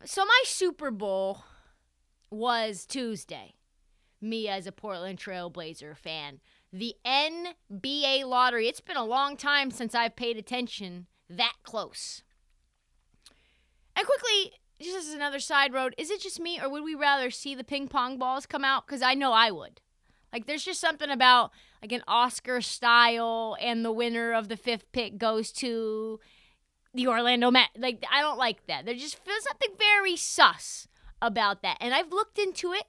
So my Super Bowl was Tuesday. Me as a Portland Trailblazer fan. The NBA lottery. It's been a long time since I've paid attention that close. And quickly, just as another side road, is it just me or would we rather see the ping pong balls come out? Because I know I would. Like, there's just something about, like, an Oscar style and the winner of the 5th pick goes to the Orlando Magic. Like, I don't like that. There just feels something very sus about that. And I've looked into it.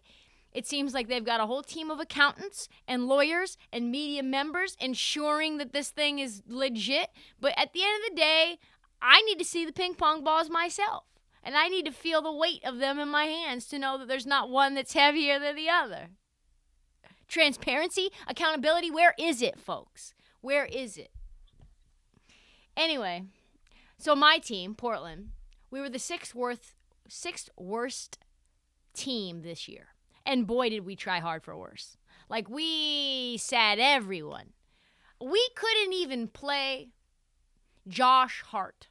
It seems like they've got a whole team of accountants and lawyers and media members ensuring that this thing is legit. But at the end of the day, I need to see the ping pong balls myself. And I need to feel the weight of them in my hands to know that there's not one that's heavier than the other. Transparency, accountability, where is it, folks? Where is it? Anyway, so my team, Portland, we were the sixth worst team this year. And boy, did we try hard for worse. Like, we sat everyone. We couldn't even play Josh Hart.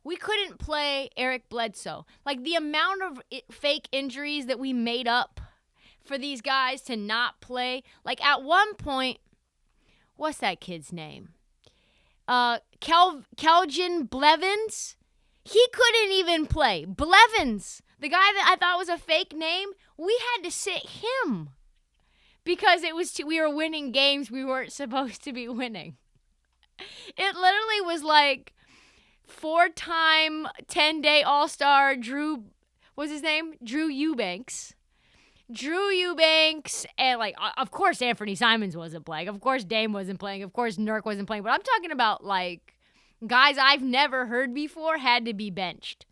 We couldn't play Eric Bledsoe. Like, the amount of fake injuries that we made up for these guys to not play. Like, at one point, what's that kid's name? Kelvin Blevins? He couldn't even play. Blevins, the guy that I thought was a fake name, we had to sit him because we were winning games we weren't supposed to be winning. It literally was like 4-time 10-day All-Star Drew Eubanks. Drew Eubanks, and, like, of course Anthony Simons wasn't playing. Of course Dame wasn't playing. Of course Nurk wasn't playing. But I'm talking about, like, guys I've never heard before had to be benched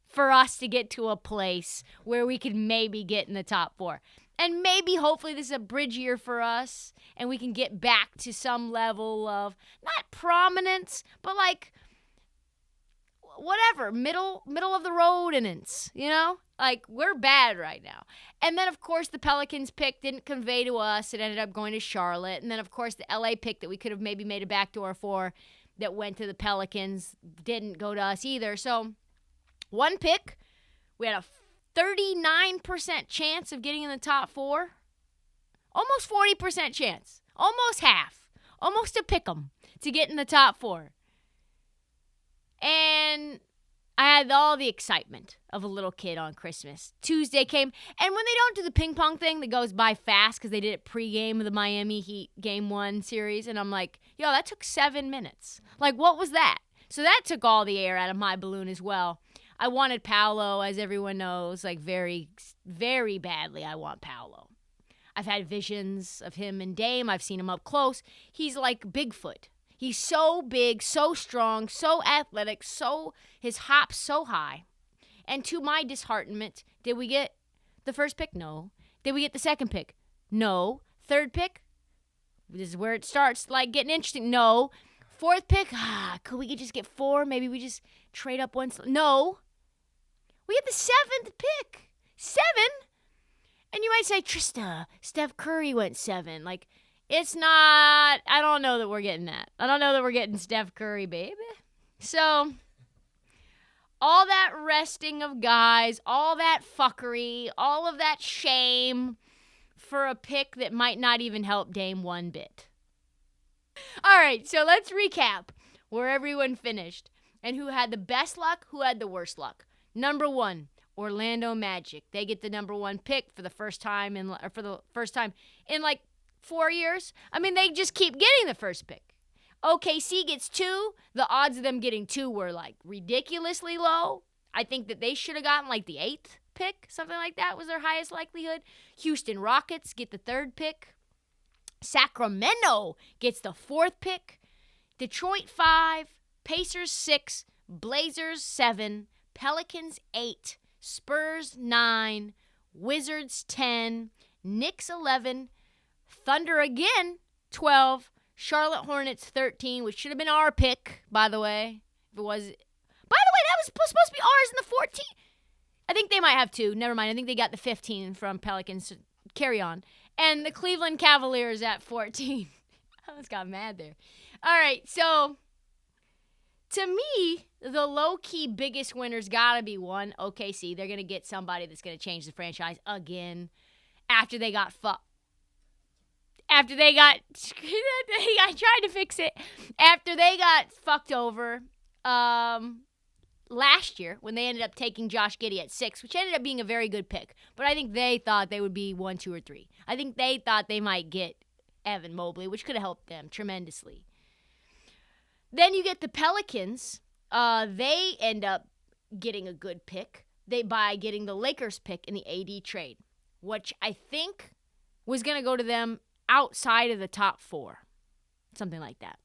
for us to get to a place where we could maybe get in the top 4. And maybe, hopefully, this is a bridge year for us, and we can get back to some level of, not prominence, but, like, whatever, middle of the road-innance, you know? Like, we're bad right now. And then, of course, the Pelicans pick didn't convey to us. It ended up going to Charlotte. And then, of course, the LA pick that we could have maybe made a backdoor for that went to the Pelicans didn't go to us either. So, one pick, we had a 39% chance of getting in the top 4. Almost 40% chance. Almost half. Almost a pick 'em to get in the top 4. And I had all the excitement of a little kid on Christmas. Tuesday came, and when they don't do the ping pong thing that goes by fast because they did it pregame of the Miami Heat Game 1 series, and I'm like, yo, that took 7 minutes. Like, what was that? So that took all the air out of my balloon as well. I wanted Paolo, as everyone knows, like, very, very badly. I want Paolo. I've had visions of him and Dame. I've seen him up close. He's like Bigfoot. He's so big, so strong, so athletic, his hop's so high. And to my disheartenment, did we get the first pick? No. Did we get the second pick? No. Third pick? This is where it starts, like, getting interesting. No. Fourth pick? Could we just get 4? Maybe we just trade up one. No. We get the 7th pick. 7? And you might say, Trysta, Steph Curry went 7. Like, it's not, I don't know that we're getting that. I don't know that we're getting Steph Curry, baby. So, all that resting of guys, all that fuckery, all of that shame for a pick that might not even help Dame one bit. All right, so let's recap where everyone finished and who had the best luck, who had the worst luck. Number 1, Orlando Magic. They get the number 1 pick for the first time in like 4 years. I mean, they just keep getting the first pick. OKC gets 2. The odds of them getting 2 were, like, ridiculously low. I think that they should have gotten, like, the 8th pick. Something like that was their highest likelihood. Houston Rockets get the 3rd pick. Sacramento gets the 4th pick. Detroit 5. Pacers 6. Blazers 7. Pelicans 8. Spurs 9. Wizards 10. Knicks 11. Thunder again, 12. Charlotte Hornets, 13, which should have been our pick, by the way. If it was. By the way, that was supposed to be ours in the 14. I think they might have 2. Never mind. I think they got the 15 from Pelicans. Carry on. And the Cleveland Cavaliers at 14. I almost got mad there. All right, so To me, the low-key biggest winner's got to be one, OKC. They're going to get somebody that's going to change the franchise again after they got fucked. After they got, I tried to fix it. After they got fucked over last year when they ended up taking Josh Giddey at 6, which ended up being a very good pick. But I think they thought they would be 1, 2, or 3. I think they thought they might get Evan Mobley, which could have helped them tremendously. Then you get the Pelicans. They end up getting a good pick by getting the Lakers pick in the AD trade, which I think was going to go to them outside of the top 4, something like that.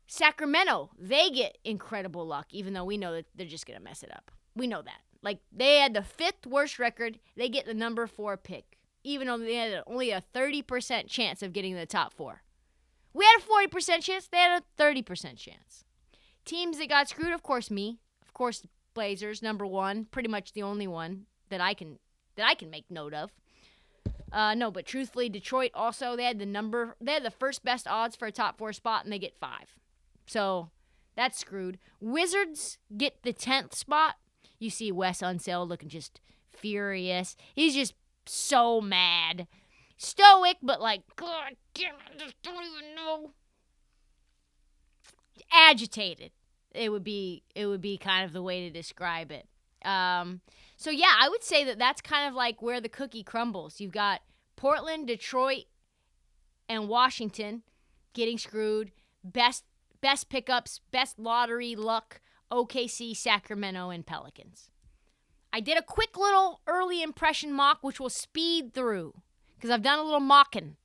Sacramento, they get incredible luck, even though we know that they're just going to mess it up. We know that. Like, they had the 5th worst record. They get the number 4 pick, even though they had only a 30% chance of getting the top 4. We had a 40% chance. They had a 30% chance. Teams that got screwed, of course, me. Of course, Blazers, number 1. Pretty much the only one that I can make note of. No, but truthfully, Detroit also, they had the first best odds for a top 4 spot, and they get 5. So that's screwed. Wizards get the 10th spot. You see Wes Unseld looking just furious. He's just so mad. Stoic, but like, God damn it, I just don't even know. Agitated. It would be kind of the way to describe it. So yeah, I would say that that's kind of like where the cookie crumbles. You've got Portland, Detroit, and Washington getting screwed. Best pickups, best lottery luck, OKC, Sacramento, and Pelicans. I did a quick little early impression mock, which we'll speed through, because I've done a little mocking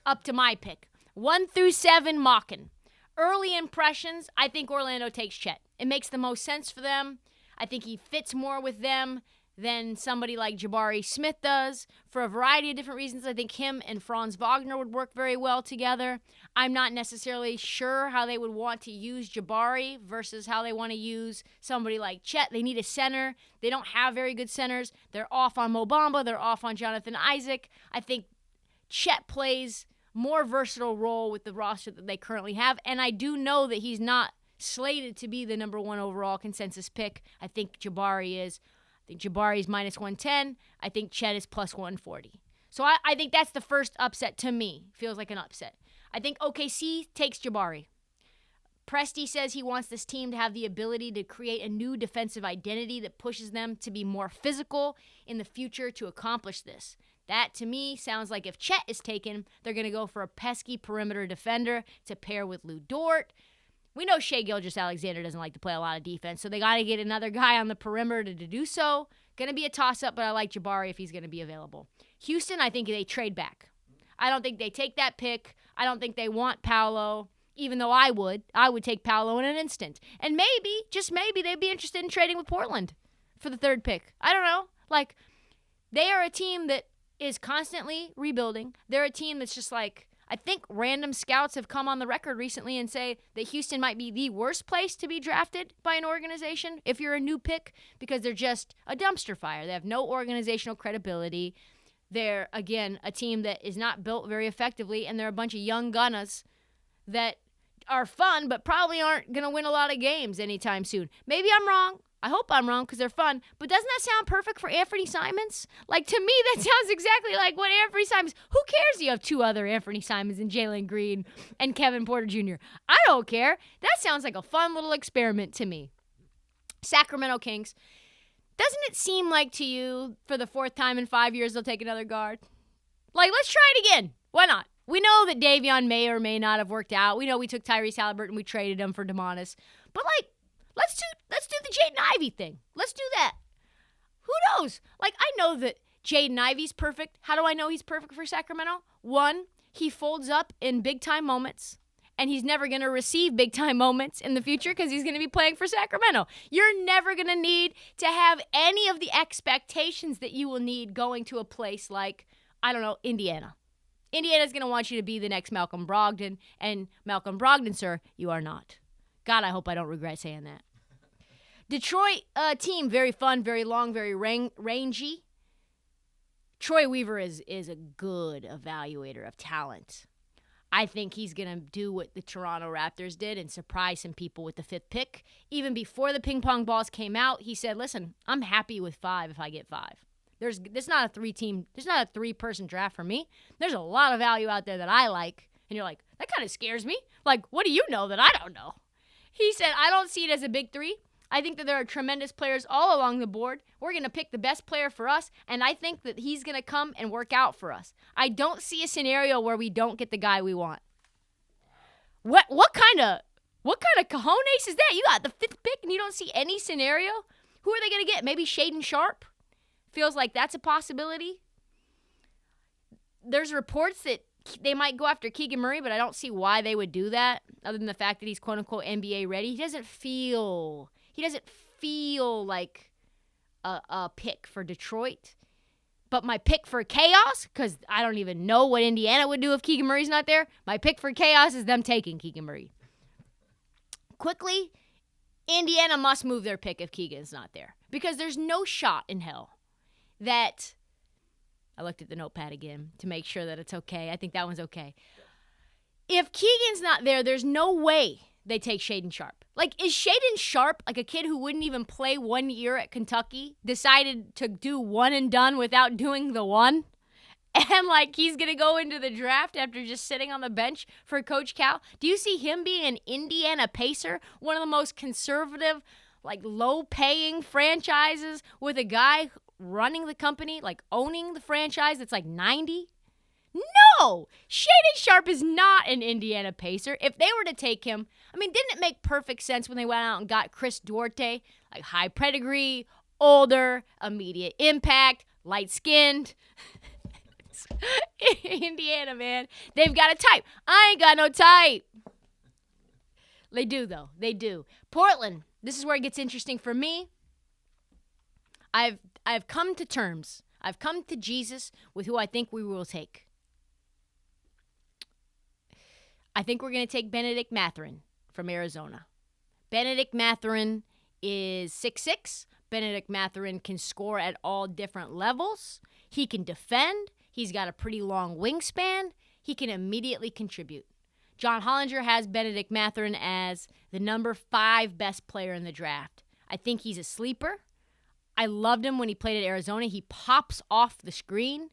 up to my pick. 1 through 7 mocking. Early impressions, I think Orlando takes Chet. It makes the most sense for them. I think he fits more with them than somebody like Jabari Smith does. For a variety of different reasons, I think him and Franz Wagner would work very well together. I'm not necessarily sure how they would want to use Jabari versus how they want to use somebody like Chet. They need a center. They don't have very good centers. They're off on Mo Bamba. They're off on Jonathan Isaac. I think Chet plays more versatile role with the roster that they currently have, and I do know that he's not slated to be the number 1 overall consensus pick. I think Jabari is. I think Jabari is minus 110. I think Chet is plus 140. So I think that's the first upset to me. Feels like an upset. I think OKC takes Jabari. Presti says he wants this team to have the ability to create a new defensive identity that pushes them to be more physical in the future to accomplish this. That, to me, sounds like if Chet is taken, they're going to go for a pesky perimeter defender to pair with Lou Dort. We know Shai Gilgeous-Alexander doesn't like to play a lot of defense, so they got to get another guy on the perimeter to do so. Going to be a toss-up, but I like Jabari if he's going to be available. Houston, I think they trade back. I don't think they take that pick. I don't think they want Paolo, even though I would. I would take Paolo in an instant. And maybe, just maybe, they'd be interested in trading with Portland for the 3rd pick. I don't know. Like, they are a team that is constantly rebuilding. They're a team that's just like, I think random scouts have come on the record recently and say that Houston might be the worst place to be drafted by an organization if you're a new pick, because they're just a dumpster fire. They have no organizational credibility. They're, again, a team that is not built very effectively, and they're a bunch of young gunners that are fun but probably aren't going to win a lot of games anytime soon. Maybe I'm wrong. I hope I'm wrong because they're fun. But doesn't that sound perfect for Anthony Simons? Like, to me, that sounds exactly like what Anthony Simons... Who cares you have 2 other Anthony Simons and Jalen Green and Kevin Porter Jr.? I don't care. That sounds like a fun little experiment to me. Sacramento Kings. Doesn't it seem like to you, for the 4th time in 5 years, they'll take another guard? Like, let's try it again. Why not? We know that Davion may or may not have worked out. We know we took Tyrese Halliburton. We traded him for DeMonis. But, like, let's do the Jaden Ivey thing. Let's do that. Who knows? Like, I know that Jaden Ivey's perfect. How do I know he's perfect for Sacramento? 1, he folds up in big-time moments, and he's never going to receive big-time moments in the future because he's going to be playing for Sacramento. You're never going to need to have any of the expectations that you will need going to a place like, I don't know, Indiana. Indiana's going to want you to be the next Malcolm Brogdon, and Malcolm Brogdon, sir, you are not. God, I hope I don't regret saying that. Detroit team, very fun, very long, very rangy. Troy Weaver is a good evaluator of talent. I think he's going to do what the Toronto Raptors did and surprise some people with the 5th pick. Even before the ping pong balls came out, he said, listen, I'm happy with 5 if I get 5. There's not a 3-person draft for me. There's a lot of value out there that I like. And you're like, that kind of scares me. Like, what do you know that I don't know? He said, I don't see it as a big 3. I think that there are tremendous players all along the board. We're going to pick the best player for us, and I think that he's going to come and work out for us. I don't see a scenario where we don't get the guy we want. What kind of cojones is that? You got the 5th pick and you don't see any scenario? Who are they going to get? Maybe Shaedon Sharpe? Feels like that's a possibility. There's reports that they might go after Keegan Murray, but I don't see why they would do that other than the fact that he's quote-unquote NBA ready. He doesn't feel like a pick for Detroit. But my pick for chaos, because I don't even know what Indiana would do if Keegan Murray's not there, my pick for chaos is them taking Keegan Murray. Quickly, Indiana must move their pick if Keegan's not there. Because there's no shot in hell that... I looked at the notepad again to make sure that it's okay. I think that one's okay. If Keegan's not there, there's no way they take Shaedon Sharpe. Like, is Shaedon Sharpe, like a kid who wouldn't even play 1 year at Kentucky, decided to do one and done without doing the one? And, like, he's going to go into the draft after just sitting on the bench for Coach Cal? Do you see him being an Indiana Pacer, one of the most conservative, like, low-paying franchises with a guy running the company, like owning the franchise that's like 90? No! Shaedon Sharpe is not an Indiana Pacer. If they were to take him, I mean, didn't it make perfect sense when they went out and got Chris Duarte? Like high pedigree, older, immediate impact, light-skinned. Indiana, man. They've got a type. I ain't got no type. They do, though. They do. Portland, this is where it gets interesting for me. I've come to terms. I've come to Jesus with who I think we will take. I think we're going to take Benedict Mathurin from Arizona. Benedict Mathurin is 6'6". Benedict Mathurin can score at all different levels. He can defend. He's got a pretty long wingspan. He can immediately contribute. John Hollinger has Benedict Mathurin as the number 5 best player in the draft. I think he's a sleeper. I loved him when he played at Arizona. He pops off the screen.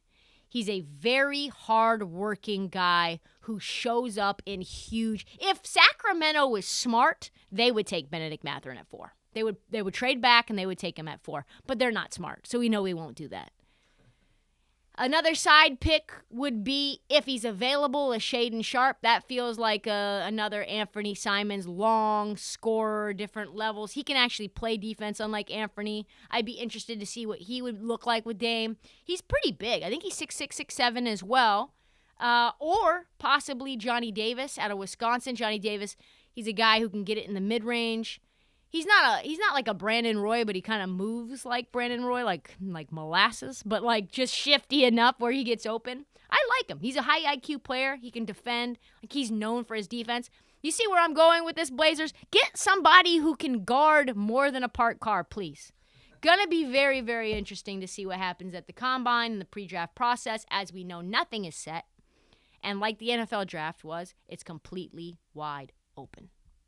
He's a very hard-working guy who shows up in huge... If Sacramento was smart, they would take Benedict Mathurin at 4. They would trade back and they would take him at 4. But they're not smart, so we know we won't do that. Another side pick would be, if he's available, a Shaedon Sharpe. That feels like another Anthony Simons, long scorer, different levels. He can actually play defense, unlike Anthony. I'd be interested to see what he would look like with Dame. He's pretty big. I think he's 6'6", 6'7" as well. Or possibly Johnny Davis out of Wisconsin. Johnny Davis, he's a guy who can get it in the mid-range. He's not like a Brandon Roy, but he kind of moves like Brandon Roy, like molasses, but like just shifty enough where he gets open. I like him. He's a high IQ player. He can defend. Like, he's known for his defense. You see where I'm going with this, Blazers? Get somebody who can guard more than a parked car, please. Gonna be very, very interesting to see what happens at the Combine and the pre-draft process. As we know, nothing is set. And like the NFL draft was, it's completely wide open.